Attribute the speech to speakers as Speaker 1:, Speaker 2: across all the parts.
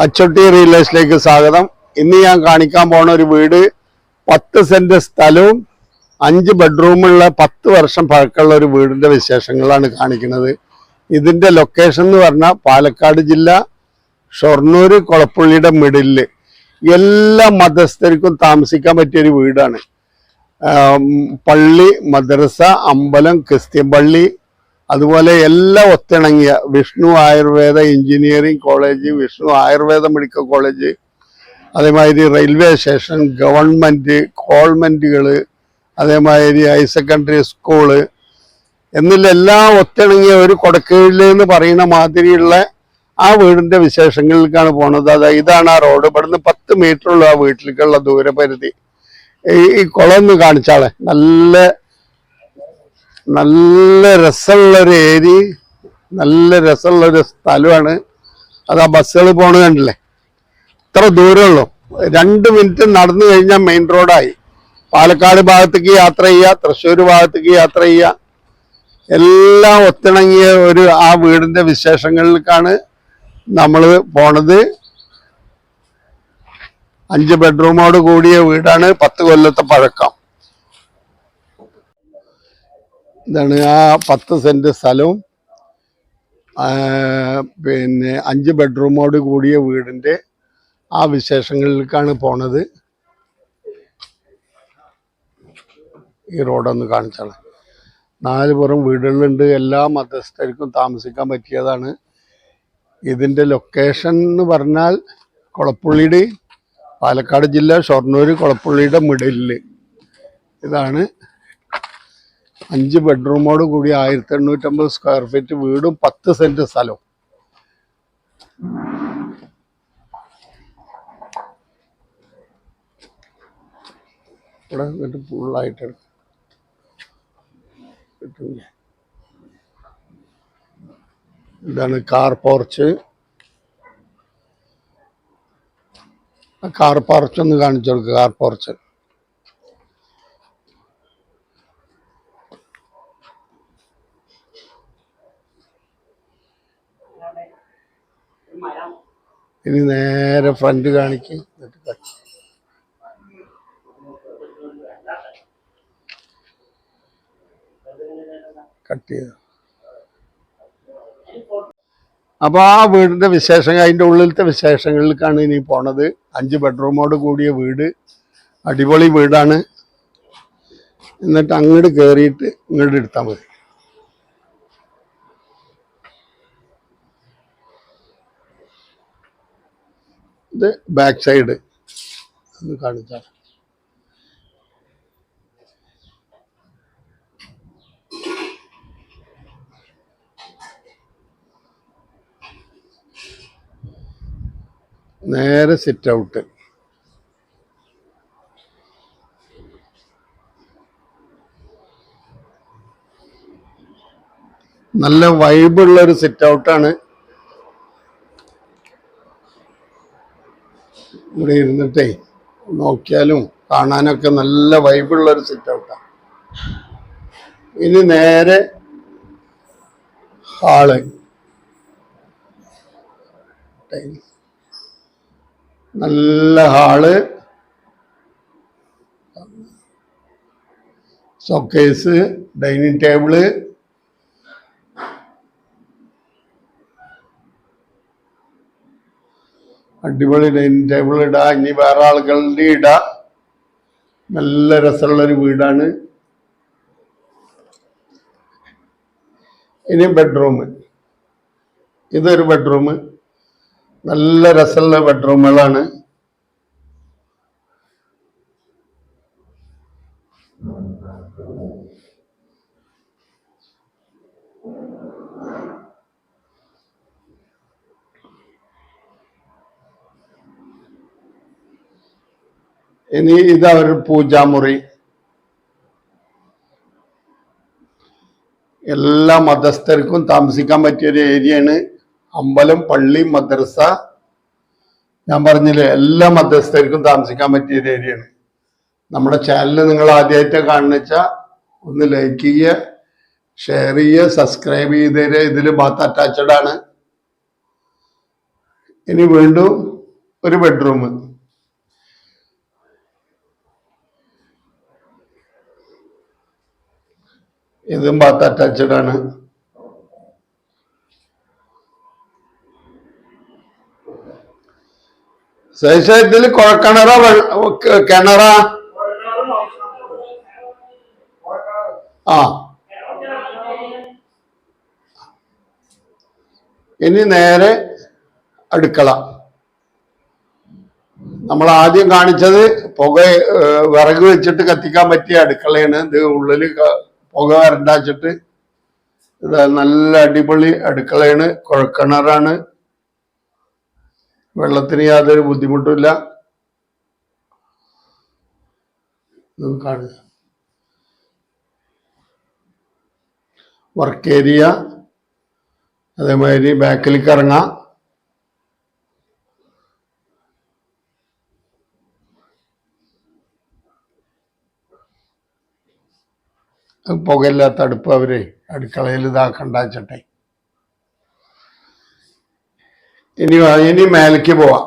Speaker 1: Achootty real എസ്റ്റേറ്റിലേക്ക് സ്വാഗതം. ഇന്ന് ഞാൻ കാണിക്കാൻ പോണ ഒരു വീട് 10 സെന്റ് സ്ഥലവും 5 ബെഡ്റൂമുള്ള 10 വർഷം പഴക്കമുള്ള ഒരു വീടിന്റെ വിശേഷങ്ങളാണ് കാണിക്കുന്നത്. ഇതിന്റെ ലൊക്കേഷൻ എന്ന് പറഞ്ഞാൽ പാലക്കാട് ജില്ല ഷൊർണൂർ കൊളപ്പുള്ളിയുടെ മിഡില് എല്ലാ മതസ്ഥർക്കും താമസിക്കാൻ പറ്റിയൊരു വീടാണ്. പള്ളി, മദ്രസ, അമ്പലം, ക്രിസ്ത്യൻ പള്ളി, അതുപോലെ എല്ലാം ഒത്തിണങ്ങിയ Vishnu Ayurveda engineering college, Vishnu Ayurveda medical college, അതേമാതിരി റെയിൽവേ സ്റ്റേഷൻ, ഗവൺമെൻറ് കോൾമെൻറ്റുകൾ, അതേമാതിരി ഹയർ സെക്കൻഡറി സ്കൂള് എന്നില്ല എല്ലാം ഒത്തിണങ്ങിയ ഒരു കൊടക്കീഴിലെന്ന് പറയുന്ന മാതിരിയുള്ള ആ വീടിൻ്റെ വിശേഷങ്ങളിലേക്കാണ് പോണത്. അതായത് ഇതാണ് ആ റോഡ്. ഇവിടുന്ന് 10 മീറ്ററുള്ള ആ വീട്ടിലേക്കുള്ള ദൂരപരിധി. ഈ കുളം ഒന്ന് കാണിച്ചാളെ. നല്ല രസമുള്ളൊരു ഏരിയ, നല്ല രസമുള്ളൊരു സ്ഥലമാണ്. അത് ആ ബസ്സുകൾ പോണത് കണ്ടില്ലേ, ഇത്ര ദൂരമുള്ളൂ. 2 മിനിറ്റ് നടന്നു കഴിഞ്ഞാൽ മെയിൻ റോഡായി. പാലക്കാട് ഭാഗത്തേക്ക് യാത്ര ചെയ്യുക, തൃശ്ശൂർ ഭാഗത്തേക്ക് യാത്ര ചെയ്യുക, എല്ലാം ഒത്തിണങ്ങിയ ആ വീടിന്റെ വിശേഷങ്ങളിലേക്കാണ് നമ്മൾ പോണത്. 5 ബെഡ്റൂമോട് കൂടിയ വീടാണ്, 10 കൊല്ലത്തെ പഴക്കം. ഇതാണ് ആ 10 സെന്റ് സ്ഥലവും 5 ബെഡ്റൂമോട് കൂടിയ വീടിന്റെ ആ വിശേഷങ്ങളിലേക്കാണ് പോണത്. ഈ റോഡൊന്ന് കാണിച്ചാണ്. 4 പുറം വീടുകളുണ്ട്, എല്ലാ മതസ്ഥർക്കും താമസിക്കാൻ പറ്റിയതാണ്. ഇതിന്റെ ലൊക്കേഷൻ എന്ന് പറഞ്ഞാൽ കൊളപ്പുള്ളിയുടെ, പാലക്കാട് ജില്ല ഷൊർണൂർ കൊളപ്പുള്ളിയുടെ മിഡിലില്. ഇതാണ് 5 ബെഡ്റൂമോട് കൂടി 1850 സ്ക്വയർ ഫീറ്റ് വീടും 10 സെന്റ് സ്ഥലവും. ഇവിടെ എന്നിട്ട് ഫുള്ളായിട്ട് ഇതാണ് കാർ പോർച്ച്. കാർ പോർച്ച് ഒന്ന് കാണിച്ചു കൊടുക്കുക. കാർ പോർച്ച് ഇനി നേരെ ഫ്രണ്ട് കാണിക്കും. കട്ട് ചെയ്ത് അപ്പൊ ആ വീടിന്റെ വിശേഷങ്ങൾ, അതിൻ്റെ ഉള്ളിലത്തെ വിശേഷങ്ങളിലേക്കാണ് ഇനി പോണത്. 5 ബെഡ്റൂമോട് കൂടിയ വീട്, അടിപൊളി വീടാണ്. എന്നിട്ട് അങ്ങോട്ട് കയറിയിട്ട് ഇങ്ങോട്ട് എടുത്താൽ മതി. ഇത് ബാക്ക് സൈഡ് ഒന്ന് കാണിച്ചാൽ. നേരെ സിറ്റ് ഔട്ട്. നല്ല വൈബുള്ള ഒരു സിറ്റ് ഔട്ടാണ്. ഇവിടെ ഇരുന്നിട്ടേ നോക്കിയാലും കാണാനൊക്കെ നല്ല വൈബുള്ള ഒരു സിറ്റ് ഔട്ടാണ്. ഇനി നേരെ ഹാള്, നല്ല ഹാള്, ഷോക്കേസ്, ഡൈനിങ് ടേബിള്, അടിപൊളി ഡൈനിങ് ടേബിൾ ഇടാ. ഇനി വേറെ ആളുകളുടെ ഇടാ. നല്ല രസമുള്ളൊരു വീടാണ്. ഇനി ബെഡ്റൂം. ഇതൊരു ബെഡ്റൂം, നല്ല രസമുള്ള ബെഡ്റൂമുകളാണ്. ഇനി ഇതൊരു പൂജാമുറി. എല്ലാ മതസ്ഥർക്കും താമസിക്കാൻ പറ്റിയൊരു ഏരിയയാണ്. അമ്പലം, പള്ളി, മദ്രസ, ഞാൻ പറഞ്ഞില്ലേ, എല്ലാ മതസ്ഥർക്കും താമസിക്കാൻ പറ്റിയൊരു ഏരിയയാണ്. നമ്മുടെ ചാനൽ നിങ്ങൾ ആദ്യമായിട്ട് കാണുന്ന വെച്ചാൽ ഒന്ന് ലൈക്ക് ചെയ്യുക, ഷെയർ ചെയ്യുക, സബ്സ്ക്രൈബ് ചെയ്തേരെ. ഇതിൽ ബാത്ത് അറ്റാച്ച്ഡ് ആണ്. ഇനി വീണ്ടും ഒരു ബെഡ്റൂം. ഇതും ബാത്ത് അറ്റാച്ച്ഡ് ആണ്. ഇതിൽ കുഴക്കിണറാ കിണറാ? ആ, ഇനി നേരെ അടുക്കള. നമ്മൾ ആദ്യം കാണിച്ചത് വിറക് വെച്ചിട്ട് കത്തിക്കാൻ പറ്റിയ അടുക്കളയാണ്. ഇത് ഉള്ളില് പുക വരണ്ടാച്ചിട്ട് ഇത് നല്ല അടിപൊളി അടുക്കളയാണ്. കുഴക്കിണറാണ്. വെള്ളത്തിന് യാതൊരു ബുദ്ധിമുട്ടില്ല. കാണുക വർക്ക് ഏരിയ. അതേമാതിരി ബാക്കിലേക്ക് ഇറങ്ങാം. പുകയില്ലാത്ത അടുപ്പ് അവര് അടുക്കളയിൽ ഇതാക്കണ്ടാച്ചട്ടെ. ഇനി മേലേക്ക് പോവാം.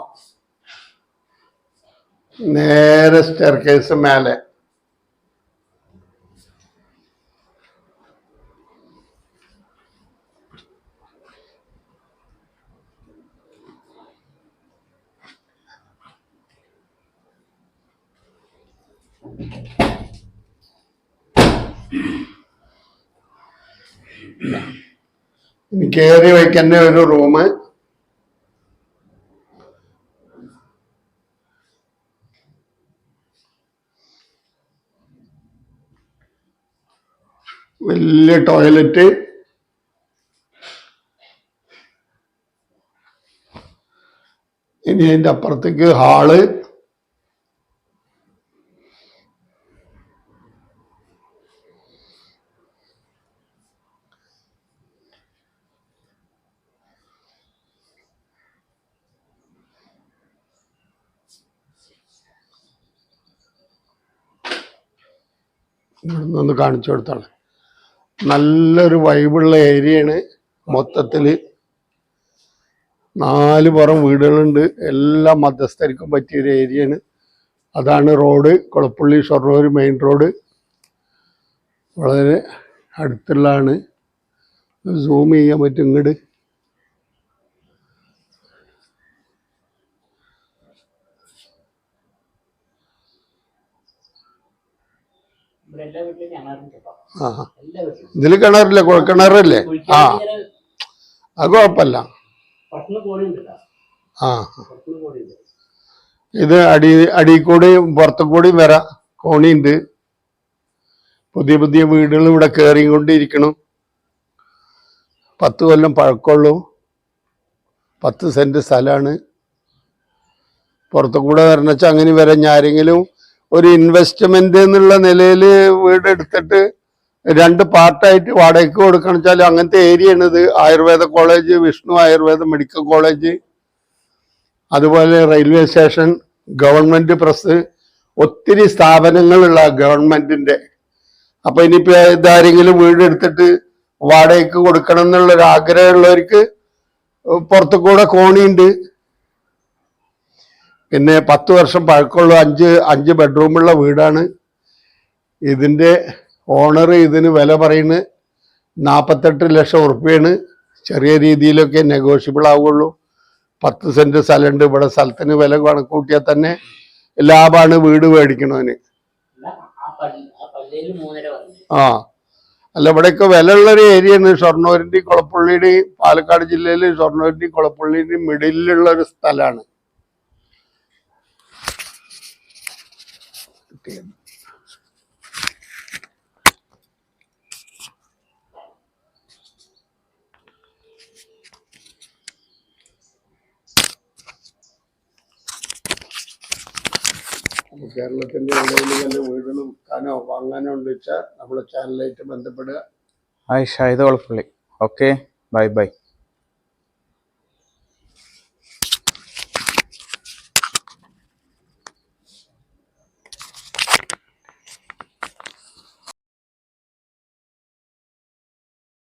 Speaker 1: നേരെ സ്റ്റെയർ കേസ് മേലെ. ഇനി കയറി വയ്ക്കുന്ന ഒരു റൂം. വലിയ ടോയ്ലറ്റ്. ഇനി അതിൻ്റെ അപ്പുറത്തേക്ക് ഹാള്. ഇവിടുന്ന് കാണിച്ചു കൊടുത്താണ്. നല്ലൊരു വൈബുള്ള ഏരിയയാണ്. മൊത്തത്തിൽ 4 പുറം വീടുകളുണ്ട്. എല്ലാം മധ്യസ്ഥരിക്കും പറ്റിയൊരു ഏരിയയാണ്. അതാണ് road. Kolappally Shoranur main road വളരെ അടുത്തുള്ളതാണ്. സൂം ചെയ്യാൻ പറ്റും ഇങ്ങോട്ട്. ആ, ഇതില് കിണറില്ല, കുഴക്കിണറല്ലേ? ആ, അത് കുഴപ്പമില്ല. ആ, ഇത് അടിക്കൂടിയും പുറത്തുകൂടിയും വരാം. കോണിയുണ്ട്. പുതിയ വീടുകൾ ഇവിടെ കയറിക്കൊണ്ടിരിക്കണം. 10 കൊല്ലം പഴക്കമുള്ളൂ. 10 സെന്റ് സ്ഥലമാണ്. പുറത്തുകൂടെ വരണമെച്ചാൽ അങ്ങനെ വരാം. ആരെങ്കിലും ഒരു ഇൻവെസ്റ്റ്മെന്റ് എന്നുള്ള നിലയിൽ വീട് എടുത്തിട്ട് 2 പാർട്ടായിട്ട് വാടകയ്ക്ക് കൊടുക്കണം വെച്ചാൽ അങ്ങനത്തെ ഏരിയയാണ് ഇത്. Ayurveda college, Vishnu Ayurveda medical college, അതുപോലെ റെയിൽവേ സ്റ്റേഷൻ, ഗവൺമെന്റ് പ്രസ്, ഒത്തിരി സ്ഥാപനങ്ങളുള്ള ഗവൺമെന്റിന്റെ. അപ്പൊ ഇനിയിപ്പോ ഇതാരെങ്കിലും വീട് എടുത്തിട്ട് വാടകയ്ക്ക് കൊടുക്കണം എന്നുള്ളൊരു ആഗ്രഹമുള്ളവർക്ക് പുറത്തു കൂടെ കോണിയുണ്ട്. പിന്നെ 10 വർഷം പഴക്കമുള്ള 5 ബെഡ്റൂമുള്ള വീടാണ്. ഇതിന്റെ ഓണർ ഇതിന് വില പറയുന്നത് 48 ലക്ഷം ഉറുപ്പ്യാണ്. ചെറിയ രീതിയിലൊക്കെ നെഗോഷ്യബിൾ ആവുള്ളൂ. 10 സെന്റ് സ്ഥലമുണ്ട് ഇവിടെ. സ്ഥലത്തിന് വില കണക്കൂട്ടിയാൽ തന്നെ ലാഭമാണ് വീട് മേടിക്കണവന്. ആ, അല്ല ഇവിടെയൊക്കെ വില ഉള്ളൊരു ഏരിയയാണ്. ഷൊർണൂരിന്റെയും കൊളപ്പള്ളിയുടെയും പാലക്കാട് ജില്ലയിൽ ഷൊർണൂരിന്റെയും കൊളപ്പള്ളിയുടെയും മിഡിലുള്ള ഒരു സ്ഥലമാണ്. കേരളത്തിന്റെ എവിടെയെങ്കിലും വല്ല വീടുകൾ വിൽക്കാനോ വാങ്ങാനോ ഉണ്ട് വെച്ചാൽ നമ്മുടെ ചാനലായിട്ട് ബന്ധപ്പെടുക.
Speaker 2: Hi Shahid Kolappally. Okay, bye bye.